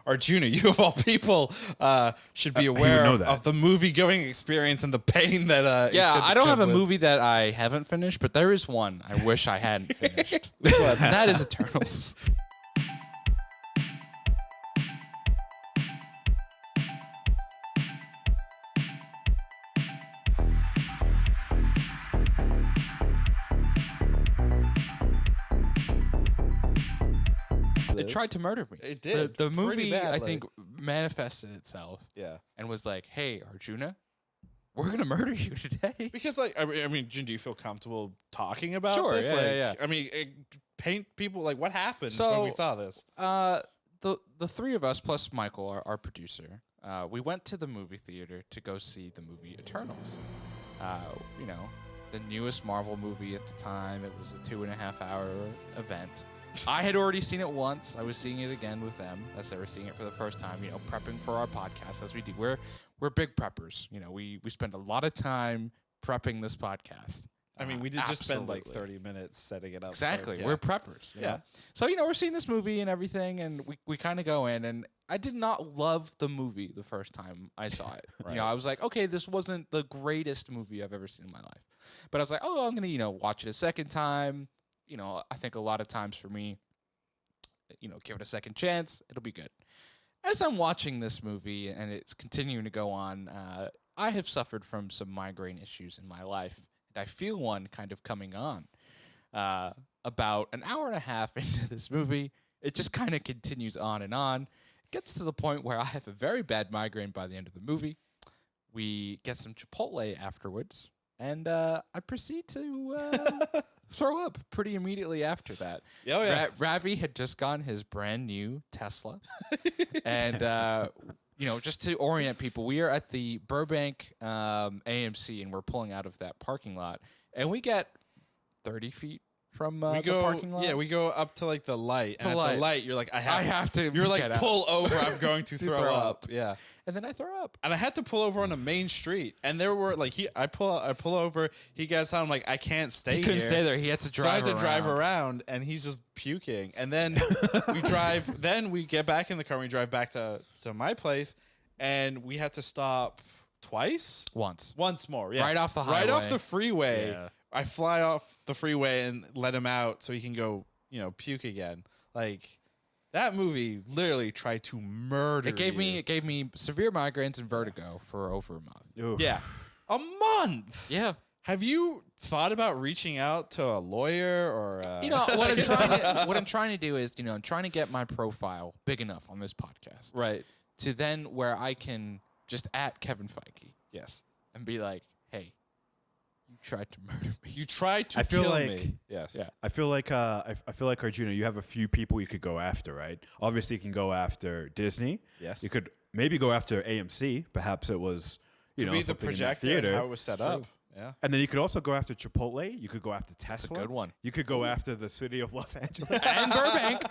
Arjuna, you of all people should be aware of the movie-going experience and the pain that. Yeah, I don't have a movie that I haven't finished, but there is one I wish I hadn't finished. Which one? That is Eternals. It tried to murder me. It did. The movie, I think, manifested itself. Yeah. And was like, hey, Arjuna, we're going to murder you today. Because, like, I mean, Jin, do you feel comfortable talking about this? Sure, like, yeah. I mean, paint people, like, what happened when we saw this? The three of us, plus Michael, our producer, we went to the movie theater to go see the movie Eternals. You know, the newest Marvel movie at the time. It was a 2.5-hour event. I had already seen it once. I was seeing it again with them as they were seeing it for the first time, you know, prepping for our podcast as we do. We're big preppers. You know, we spend a lot of time prepping this podcast. I mean, we did just spend like 30 minutes setting it up. Exactly. So, yeah. We're preppers. Yeah. So, you know, we're seeing this movie and everything, and we kind of go in, and I did not love the movie the first time I saw it. Right. You know, I was like, okay, this wasn't the greatest movie I've ever seen in my life. But I was like, oh, I'm going to, you know, watch it a second time. You know, I think a lot of times for me, you know, give it a second chance. It'll be good. As I'm watching this movie and it's continuing to go on, I have suffered from some migraine issues in my life. And I feel one kind of coming on. About an hour and a half into this movie, it just kind of continues on and on. It gets to the point where I have a very bad migraine by the end of the movie. We get some Chipotle afterwards. And I proceed to throw up pretty immediately after that. Oh, yeah. Ravi had just gotten his brand new Tesla. And, you know, just to orient people, we are at the Burbank AMC, and we're pulling out of that parking lot. And we get 30 feet from the parking lot. Yeah, we go up to like the light. And at the light, you're like, I have to. You're like, pull over. I'm going to throw up. Yeah. And then I throw up. And I had to pull over on a main street. And there were like, I pull over. He gets out. I'm like, I can't stay here. He couldn't stay there. He had to drive drive around. And he's just puking. And then we drive. Then we get back in the car. And we drive back to my place. And we had to stop twice. Once more. Yeah. Right off the highway. Right off the freeway. Yeah. I fly off the freeway and let him out so he can go, you know, puke again. Like, that movie literally tried to murder It gave me severe migraines and vertigo for over a month. Oof. Yeah. A month? Yeah. Have you thought about reaching out to a lawyer or you know, what I'm trying to do is, you know, I'm trying to get my profile big enough on this podcast. Right. To then where I can just at Kevin Feige. Yes. And be like, hey, you tried to murder me. You tried to kill me. Yes. Yeah. I feel like Arjuna, you have a few people you could go after, right? Obviously, you can go after Disney. Yes. You could maybe go after AMC. Perhaps it was, you know, be the projector and how it was set up. Yeah. And then you could also go after Chipotle. You could go after Tesla. That's a good one. You could go after the city of Los Angeles and Burbank.